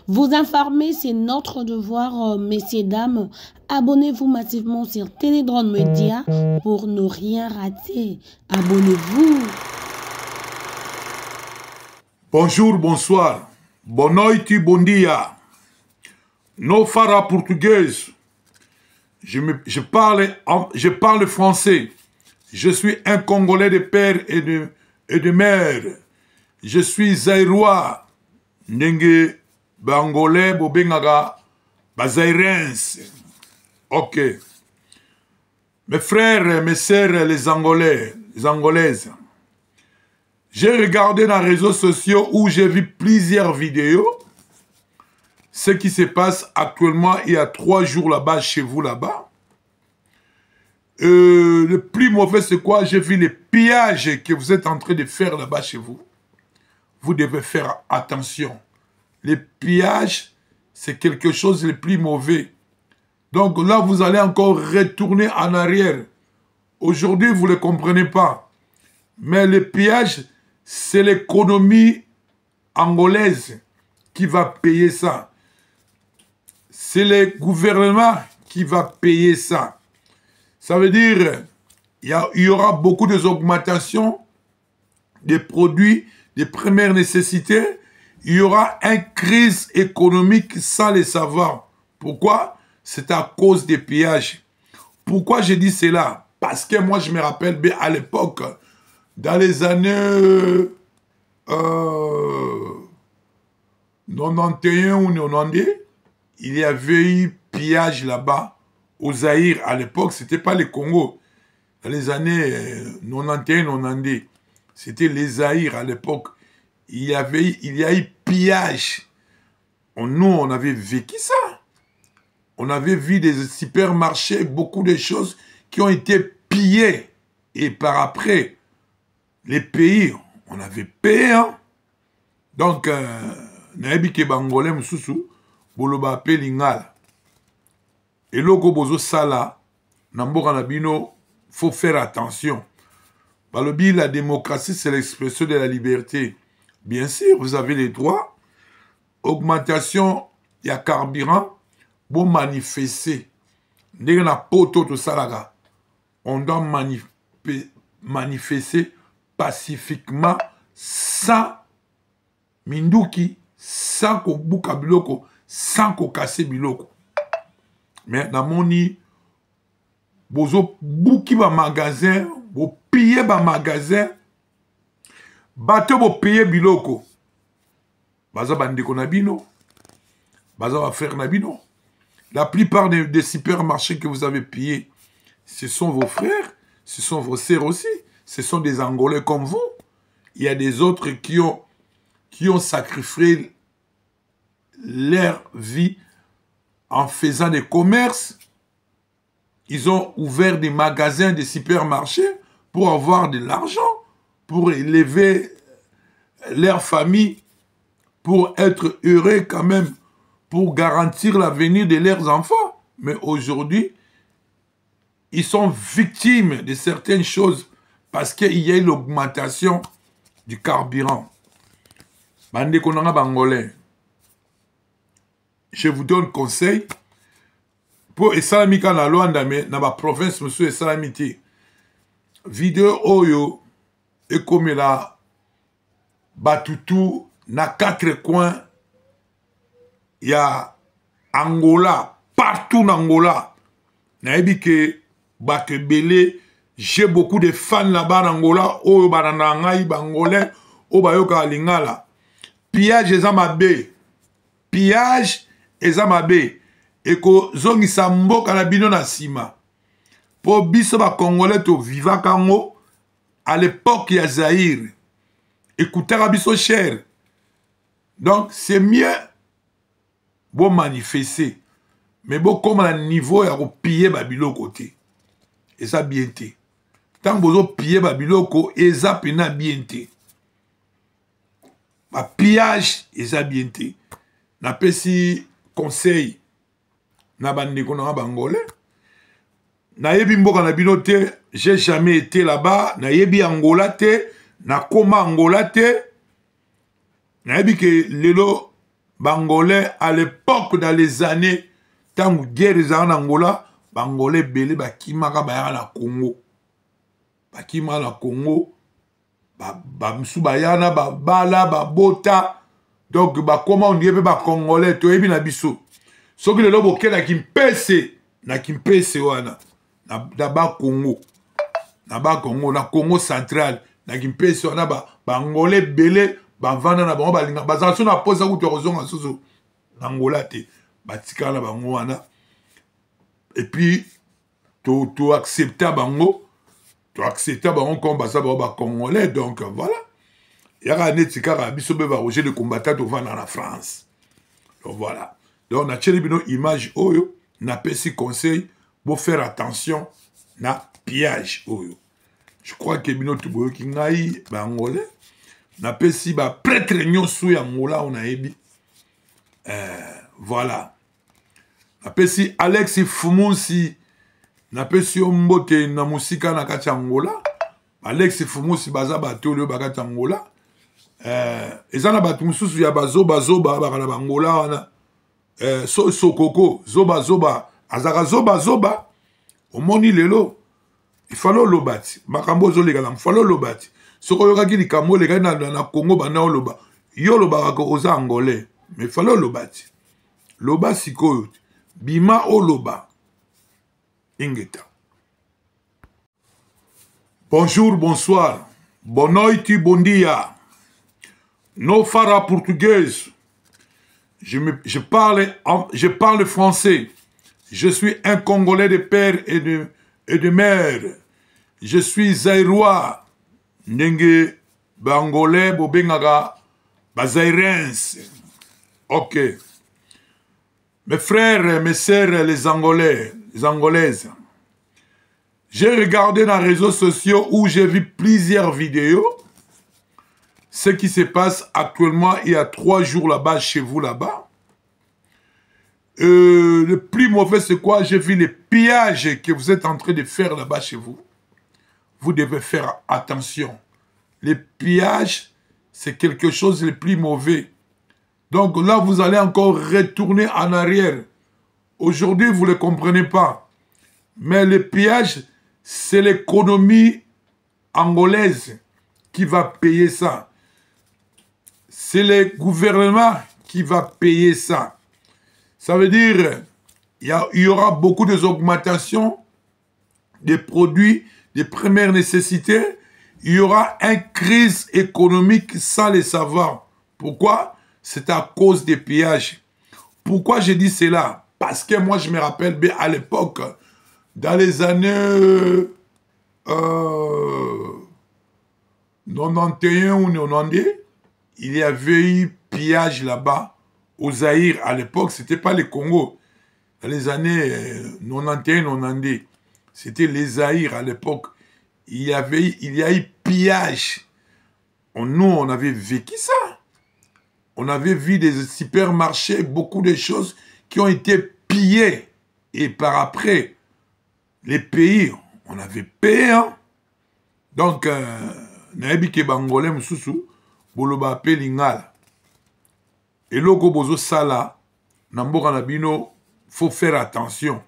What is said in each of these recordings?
Vous informer, c'est notre devoir, messieurs, dames. Abonnez-vous massivement sur Télédrone Média pour ne rien rater. Abonnez-vous. Bonjour, bonsoir. Boa noite, bom dia. No fara português. Je parle français. Je suis un Congolais de père et de mère. Je suis Zaïrois. Ndenge Bangolais, Bobengaga, Bazaïrens. Ok. Mes frères et mes sœurs, les Angolais, les Angolaises. J'ai regardé dans les réseaux sociaux où j'ai vu plusieurs vidéos. Ce qui se passe actuellement, il y a 3 jours là-bas, chez vous là-bas. Le plus mauvais, c'est quoi? J'ai vu les pillages que vous êtes en train de faire là-bas chez vous. Vous devez faire attention. Les pillages, c'est quelque chose de plus mauvais. Donc là, vous allez encore retourner en arrière. Aujourd'hui, vous ne le comprenez pas. Mais les pillages, c'est l'économie angolaise qui va payer ça. C'est le gouvernement qui va payer ça. Ça veut dire il y aura beaucoup d'augmentations des produits de première nécessité. Il y aura une crise économique sans le savoir. Pourquoi? C'est à cause des pillages. Pourquoi je dis cela? Parce que moi, je me rappelle bien à l'époque, dans les années 91 ou 90, il y avait eu pillage là-bas au Zaïre. À l'époque, ce n'était pas le Congo. Dans les années 91-92, c'était les Zaïre à l'époque. Il y a eu pillage. Nous, on avait vécu ça. On avait vu des supermarchés, beaucoup de choses qui ont été pillées. Et par après, les pays, on avait payé. Hein? Donc, naebike bangolais mususu, boloba pe lingala. Et logo bozo sala, namboka nabino, faut faire attention. Balobi, la démocratie, c'est l'expression de la liberté. Bien sûr, vous avez les droits. Augmentation, il y a carburant. Bon manifester. On doit manifester pacifiquement sans minduki, sans ko buka biloko, sans ko kase biloko. Mais dans mon nid, bozo buki ba magasin, bo piller ba magasin, bateau bo payer biloko. Baza bandeko na bino, baza ba frère na bino. La plupart des supermarchés que vous avez pillés, ce sont vos frères, ce sont vos sœurs aussi, ce sont des Angolais comme vous. Il y a des autres qui ont sacrifié leur vie en faisant des commerces. Ils ont ouvert des magasins, des supermarchés pour avoir de l'argent, pour élever leur famille, pour être heureux quand même, pour garantir l'avenir de leurs enfants. Mais aujourd'hui, ils sont victimes de certaines choses parce qu'il y a eu l'augmentation du carburant. Bande konanga bangolais, je vous donne conseil pour esalamika na Luanda mais na ba province monsieur esalamiti. Vidéo oyo ekomela batutu na 4 coins. Il y a Angola, partout en Angola. J'ai beaucoup de fans là-bas en Angola. Oh, baranangai, bangolais, oh, bayoka lingala. Pillage ezamabe. Pillage ezamabe. Eko zongi sambo kanabino na sima. Pour biso ba congolais to viva kango. À l'époque, il y a Zaïre. Écoutez, biso cher. Donc, c'est mieux. Bon manifester. Mais bon, comme à niveau, il y a piller Babilo côté. Et ça bien été. Tant que vous piller Babilo côté, et ça pena bien été. Ma pillage, et ça bien été. N'a pas si conseil. N'a bande qu'on a bangolais. N'a yebi mboka na binote, j'ai jamais été là-bas. N'a yebi Angola te, n'a koma Angola te. N'a yebi que lelo Bangolais, à l'époque, dans les années, tant que guerre en Angola, Bangolais, belé, bakimaka, bayara na Congo. Bakima na Congo, msu bayana, bala, bota. Donc, comment on dit, Congolais, to ebi na biso. Ce que le lobo ke na kimpese wana, na ba Congo. Na ba Congo, na Congo central, na kimpese wana, Bangolais, belé, bavanda na bango balinga bazalaki na posa kutu kozonga susu na Angola te batika na bango wana et puis to accepta bango comme baza ba congolais donc voilà yaka neti kaka biso be ba roger de combattant to vanda na France donc voilà donc na tcheli bino image oyo na pesi conseil pour faire attention na piège oyo je crois que bino tuboyo ki ngai ba angolais na pesi ba prêtre nyonso ya Angola on a ebi voilà na pesi Alex Fumusi na pesi mbote na musika na kati ya Angola Alex Fumusi baza bato le bakati ya Angola ezana bato mususu ya bazoba bakana bangola wana sokoko zoba azaka zoba omoni lelo ifalo lobati makambo zolega na ifalo lobati soko yokaki likambo lega na Congo bana oloba yo lobaka ko oza angolais mais ifalo lobati loba sikoyo bima oloba ingeta. Bonjour, bonsoir, boa noite, bom dia. No fara português. Je parle français. Je suis un Congolais de père et de mère. Je suis Zaïrois. Ndenge Bangolais Bobengaga Bazairens. Ok. Mes frères, mes sœurs, les Angolais, les Angolaises. J'ai regardé dans les réseaux sociaux où j'ai vu plusieurs vidéos. Ce qui se passe actuellement, il y a 3 jours là-bas, chez vous là-bas. Le plus mauvais, c'est quoi? J'ai vu les pillages que vous êtes en train de faire là-bas chez vous. Vous devez faire attention. Les pillages, c'est quelque chose de plus mauvais. Donc là, vous allez encore retourner en arrière. Aujourd'hui, vous ne le comprenez pas. Mais le pillage, c'est l'économie angolaise qui va payer ça. C'est le gouvernement qui va payer ça. Ça veut dire il y aura beaucoup d'augmentations des produits de première nécessité. Il y aura une crise économique sans le savoir. Pourquoi? C'est à cause des pillages. Pourquoi je dis cela? Parce que moi, je me rappelle bien à l'époque, dans les années 91 ou 90, il y avait eu pillage là-bas, au Zaïre. À l'époque, ce n'était pas le Congo. Dans les années 91-92, c'était les Zaïre à l'époque. Il y a eu pillage. Nous, on avait vécu ça. On avait vu des supermarchés, beaucoup de choses qui ont été pillées. Et par après, les pays, on avait payé. Hein? Donc, naebi ke bangolais mususu, boloba pe lingala. Et loko bozo sala, namboka nabino, faut faire attention.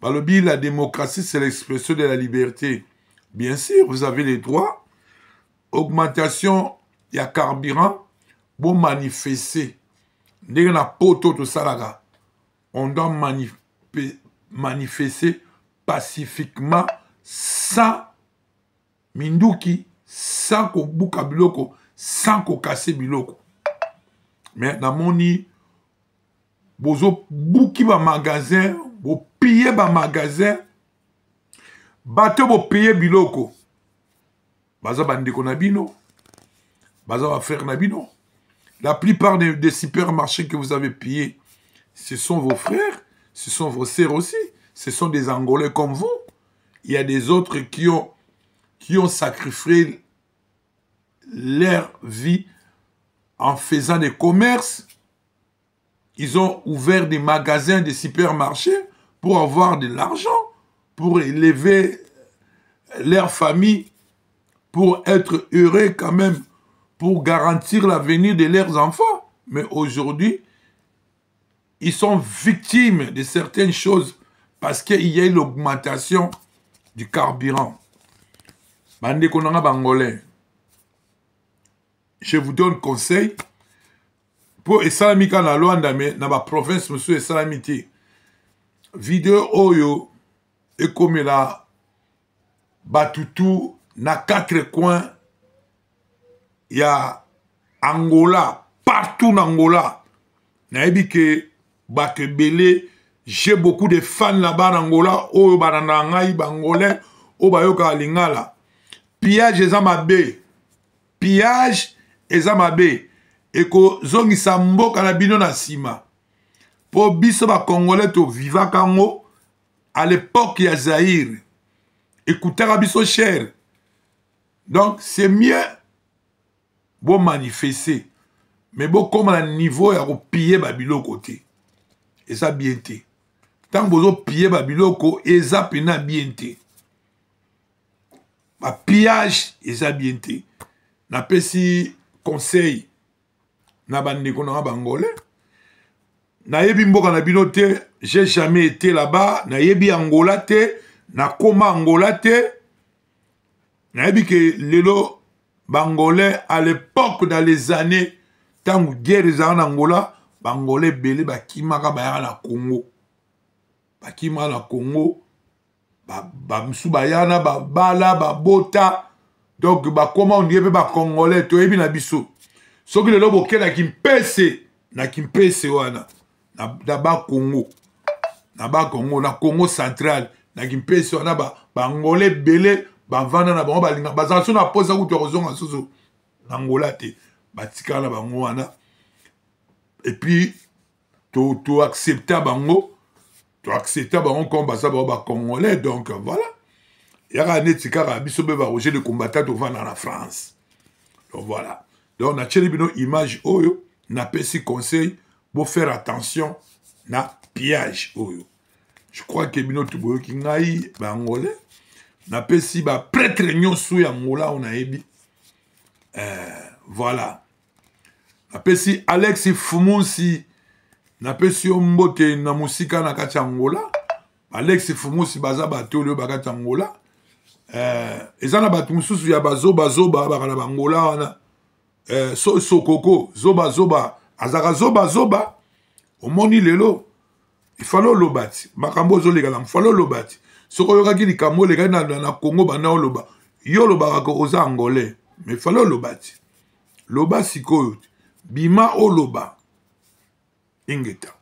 Balobi, la démocratie, c'est l'expression de la liberté. Bien sûr, vous avez les droits. Augmentation, il y a carburant, bon manifester. Ndenge na poto to salaga. On doit manifester pacifiquement sans minduki, sans ko buka biloko, sans ko kase biloko. Mais na moni bozo buki ba magasin, bo piller ba magasin, bateau bo piller biloko. Baza bandeko na bino, baza ba frère na bino. La plupart des supermarchés que vous avez pillés, ce sont vos frères, ce sont vos sœurs aussi, ce sont des Angolais comme vous. Il y a des autres qui ont sacrifié leur vie en faisant des commerces. Ils ont ouvert des magasins, des supermarchés pour avoir de l'argent, pour élever leur famille, pour être heureux quand même, pour garantir l'avenir de leurs enfants. mais aujourd'hui, ils sont victimes de certaines choses parce qu'il y a eu l'augmentation du carburant. Bande konanga bangolais. Je vous donne conseil pour esalami ka na Luanda mais na ba province monsieur esalami te. Vidéo oyo ekomela batutu na 4 coins. Il y a Angola, partout en Angola. Naebi ke Bakebele, j'ai beaucoup de fans là-bas en Angola. Oyo baranangai bangolais, obayoka lingala. Pillage ezamabe. Pillage ezamabe. Eko zongi samboka na bino na sima. Po biso ba congolais to viva kango à l'époque ya Zaïre. Écoutez biso cher. Donc c'est mieux bon manifester. Mais bon comme à niveau ya ko piller babilo côté. Et ça bien té. Tant que vous piller babiloko et ça pena bien té. Ba pillage et ça bien té. Na pesi conseil na bande konanga bangolais. Na yebi mboka na bino te, j'ai jamais été là-bas, na yebi Angola te, na koma Angola te. Na yebi que lelo bangolais à l'époque dans les années tant guerre en Angola, bangolais belé bakimaka bayaka na Congo. Bakima na Congo, ba msubayana ba bala ba bota. Donc ba comment on dit ba congolais to yebi na biso. Soki lelo bokela kimpese na kimpese wana na ba Congo. Na ba Congo na Congo central na kimpese wana ba bangolais belé ba vana na bango balinga bazanso na posa ku to kozonga susu Angola te batika na bango wana. Et puis to accepter bango comme basa ba congolais donc voilà. Yaka netika ka biso be ba roger de combattant to vana na France. Donc voilà. Donc na tcheli bino image oyo na pesi conseil pour faire attention na pillage oyo. Je crois que bino tuboyo ki ngai ba angolais na pesi ba prêtre nyonso ya Angola on a ebi. Voilà. Na pesi Alex Fumusi na pesi mbote na musika na kati Angola. Alex Fumusi baza bato le bakati Angola. Ezana batu mususu ya bazoba bakana Angola wana. Sokoko zoba azaka zoba omoni lelo il fallait lobati makambo zo legala il fallait lobati soko yokaki likambo lega na Congo bana loba yo loba ko oza angolais mais il fallait lobati loba sikoyo bima o loba ingeta